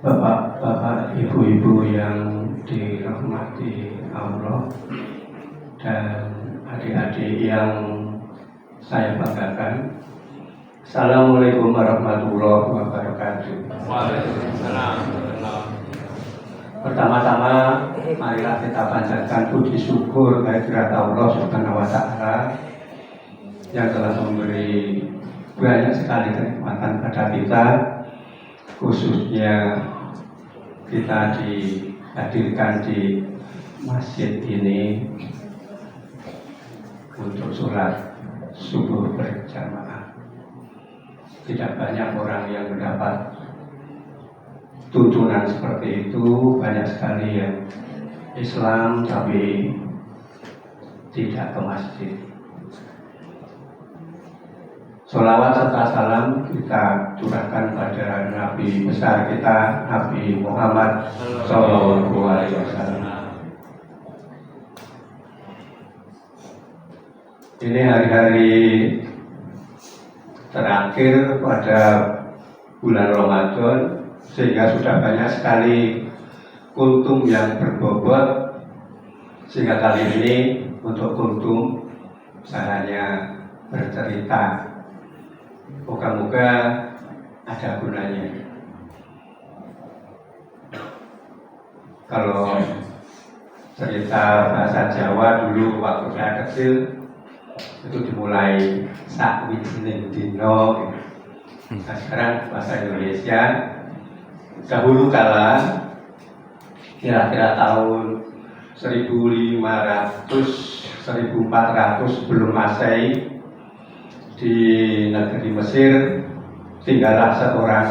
Bapak-bapak, ibu-ibu yang dirahmati Allah dan adik-adik yang saya banggakan, Assalamualaikum warahmatullahi wabarakatuh. Waalaikumsalam. Pertama-tama, marilah kita panjatkan puji syukur kehadirat Allah Subhanahu wa Ta'ala yang telah memberi banyak sekali kenikmatan pada kita, khususnya kita dihadirkan di masjid ini untuk sholat subuh berjamaah. Tidak banyak orang yang mendapat tuntunan seperti itu, banyak sekali yang Islam tapi tidak ke masjid. Sholawat serta salam kita curahkan pada Nabi besar kita, Nabi Muhammad Sallallahu Alaihi Wasallam. Ini hari-hari terakhir pada bulan Ramadan, sehingga sudah banyak sekali kultum yang berbobot, sehingga kali ini untuk kultum saya hanya bercerita. Moga-moga ada gunanya. Kalau cerita bahasa Jawa dulu waktu saya kecil itu dimulai sakwit dino. Nah, sekarang bahasa Indonesia dahulu kala kira-kira tahun 1500 1400 sebelum Masehi, di negeri Mesir tinggallah seorang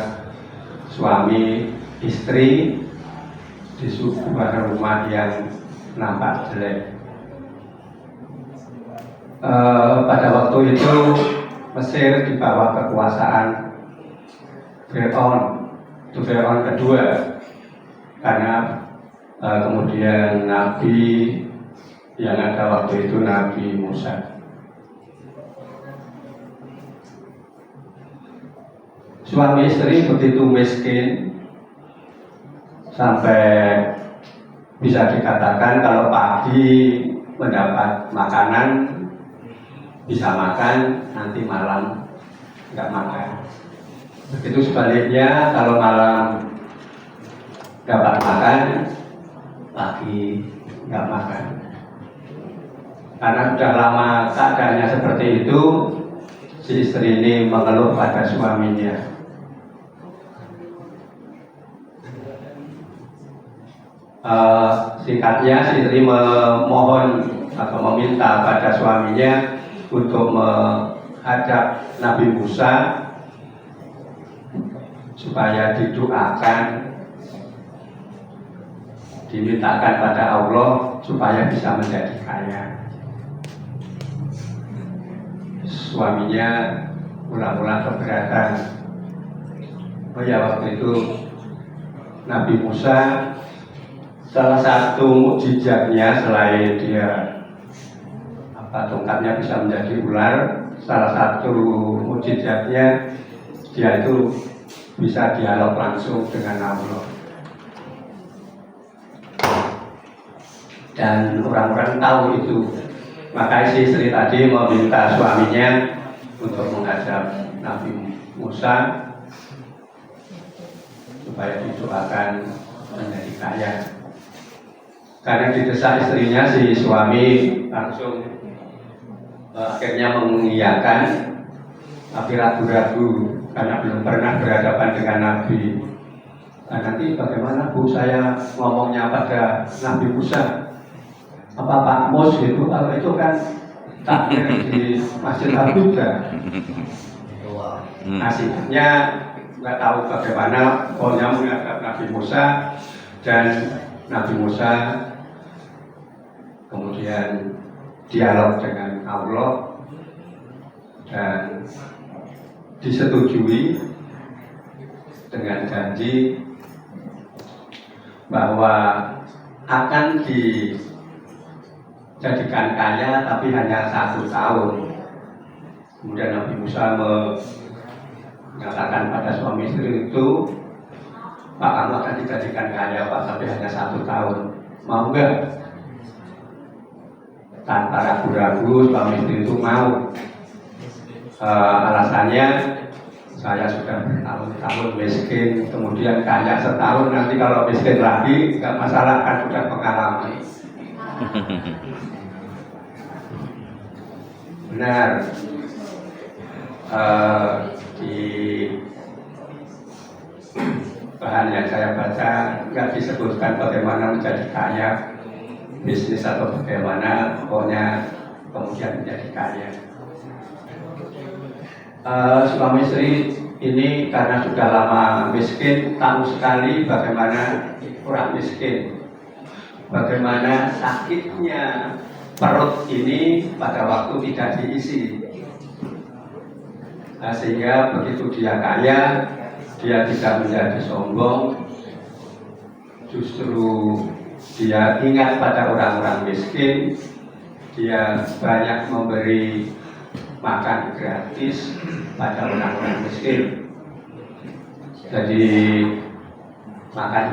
suami istri di sebuah rumah yang nampak jelek. Pada waktu itu Mesir di bawah kekuasaan Fir'aun, itu Fir'aun kedua, karena kemudian Nabi yang ada waktu itu Nabi Musa. Suami istri begitu miskin sampai bisa dikatakan kalau pagi mendapat makanan bisa makan, nanti malam nggak makan. Begitu sebaliknya, kalau malam dapat makan, pagi nggak makan. Karena sudah lama keadaannya seperti itu, si istri ini mengeluh pada suaminya. Singkatnya, si istri memohon atau meminta pada suaminya untuk menghadap Nabi Musa supaya didoakan, dimintakan pada Allah supaya bisa menjadi kaya. Suaminya mula-mula keberatan. Oh ya, waktu itu Nabi Musa salah satu mukjizatnya selain dia tongkatnya bisa menjadi ular, salah satu mukjizatnya dia itu bisa dialog langsung dengan Allah. Dan orang-orang tahu itu, maka si istri tadi meminta suaminya untuk menghadap Nabi Musa supaya didoakan menjadi kaya. Karena didesak istrinya, si suami langsung akhirnya mengiyakan, tapi ragu-ragu karena belum pernah berhadapan dengan Nabi. Nah, nanti bagaimana Bu saya ngomongnya pada Nabi Musa? Apa Pak Mus gitu? Kalau itu kan takbir di Masjid Al-Huda. Nasibnya nggak tahu bagaimana, pokoknya menghadap Nabi Musa, dan Nabi Musa kemudian dialog dengan Allah dan disetujui dengan janji bahwa akan dijadikan kaya tapi hanya 1 tahun. Kemudian Nabi Musa mengatakan pada suami istri itu, Pak, kamu akan dijadikan kaya Pak, tapi hanya 1 tahun, mau nggak? Tanpa ragu-ragu suami istri itu mau. Alasannya, saya sudah bertahun-tahun miskin, kemudian kaya setahun, nanti kalau miskin lagi nggak masalah, kan sudah pengalaman. Benar. Di bahan yang saya baca nggak disebutkan bagaimana menjadi kaya, bisnis atau bagaimana, pokoknya kemudian menjadi kaya. Suami istri ini karena sudah lama miskin, tahu sekali bagaimana orang miskin, bagaimana sakitnya perut ini pada waktu tidak diisi. Sehingga begitu dia kaya, dia tidak menjadi sombong, justru dia ingat pada orang-orang miskin, dia banyak memberi makan gratis pada orang-orang miskin. Jadi makan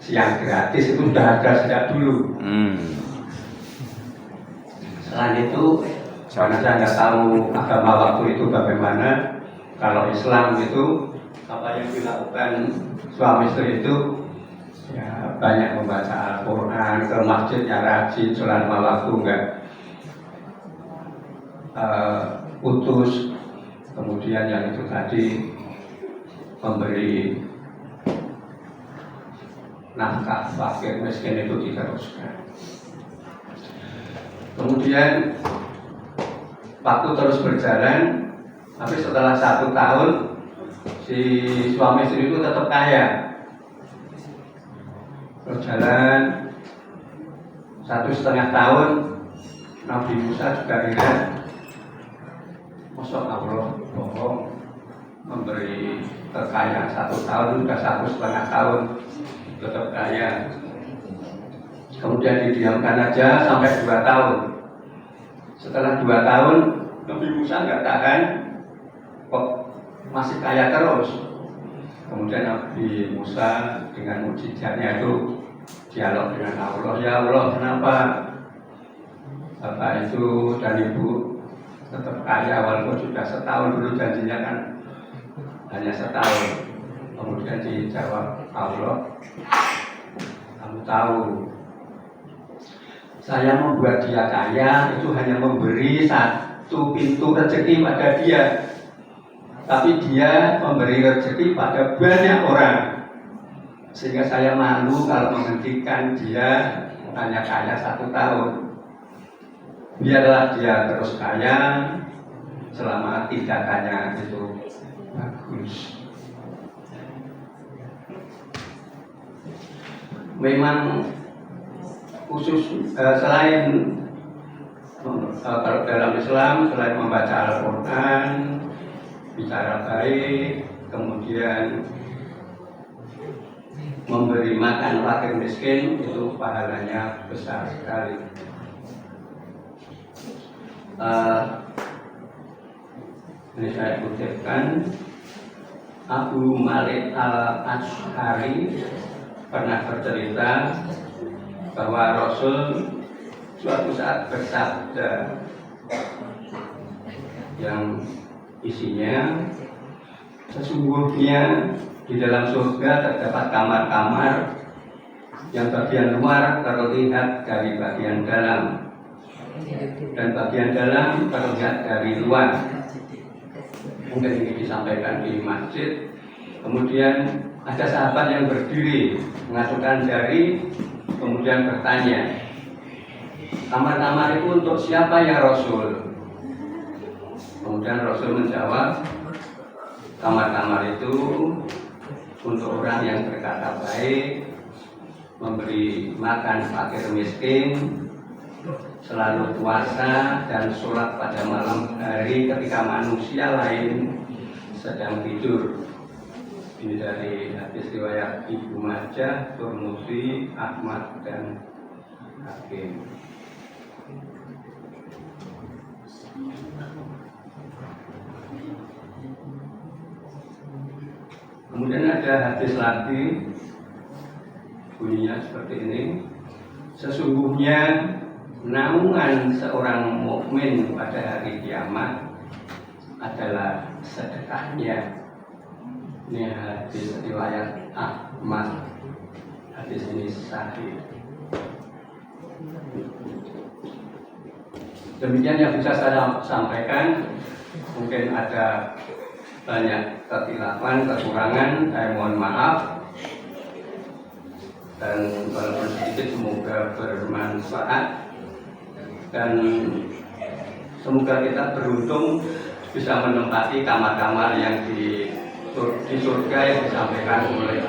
siang gratis itu sudah ada sejak dulu. Selain itu, karena saya nggak tahu agama waktu itu bagaimana, kalau Islam itu apa yang dilakukan suami istri itu ya banyak membaca Al-Quran, ke masjidnya rajin, sholat 5 waktu enggak putus, kemudian yang itu tadi memberi nafkah fakir miskin itu diteruskan. Kemudian waktu terus berjalan, tapi setelah 1 tahun si suami istri itu tetap kaya. Berjalan 1,5 tahun, Nabi Musa juga ingat, masa Allah bohong memberi kekayaan 1 tahun, sudah 1,5 tahun tetap kaya. Kemudian didiamkan aja sampai 2 tahun. Setelah 2 tahun, Nabi Musa nggak tahan, kok masih kaya terus. Kemudian Nabi Musa dengan mukjizatnya itu dialog dengan Allah, ya Allah, kenapa Bapak itu dan Ibu tetap kaya walaupun sudah setahun, dulu janjinya kan hanya setahun. Kemudian dijawab Allah, kamu tahu, saya membuat dia kaya itu hanya memberi 1 pintu rezeki pada dia, tapi dia memberi rezeki pada banyak orang, sehingga saya malu kalau menghentikan dia hanya kaya 1 tahun. Biarlah dia terus kaya selama tindakannya itu bagus. Memang khusus selain kalau dalam Islam, selain membaca Al-Quran, bicara baik, kemudian memberi makan fakir miskin, itu pahalanya besar sekali. Ini saya kutipkan, Abu Malik Al-Ash'ari pernah bercerita bahwa Rasul suatu saat bersabda yang isinya, sesungguhnya di dalam surga terdapat kamar-kamar yang bagian luar terlihat dari bagian dalam, dan bagian dalam terlihat dari luar. Mungkin ini disampaikan di masjid. Kemudian ada sahabat yang berdiri mengacungkan jari, kemudian bertanya, kamar-kamar itu untuk siapa ya Rasul? Kemudian Rasul menjawab, kamar-kamar itu untuk orang yang berkata baik, memberi makan fakir miskin, selalu puasa dan sholat pada malam hari ketika manusia lain sedang tidur. Ini dari hadis riwayat Ibnu Majah, Tirmidzi, Ahmad dan Hakim. Kemudian ada hadis lagi, bunyinya seperti ini: sesungguhnya naungan seorang mukmin pada hari kiamat adalah sedekahnya. Ini hadis riwayat Ahmad. Hadis ini sahih. Demikian yang bisa saya sampaikan. Mungkin ada banyak kekeliruan, kekurangan, saya mohon maaf. Dan walaupun sedikit semoga bermanfaat. Dan semoga kita beruntung bisa menempati kamar-kamar yang di surga yang disampaikan oleh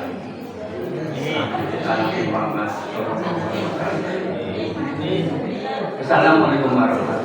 Nabi Muhammad SAW. Assalamualaikum warahmatullahi wabarakatuh.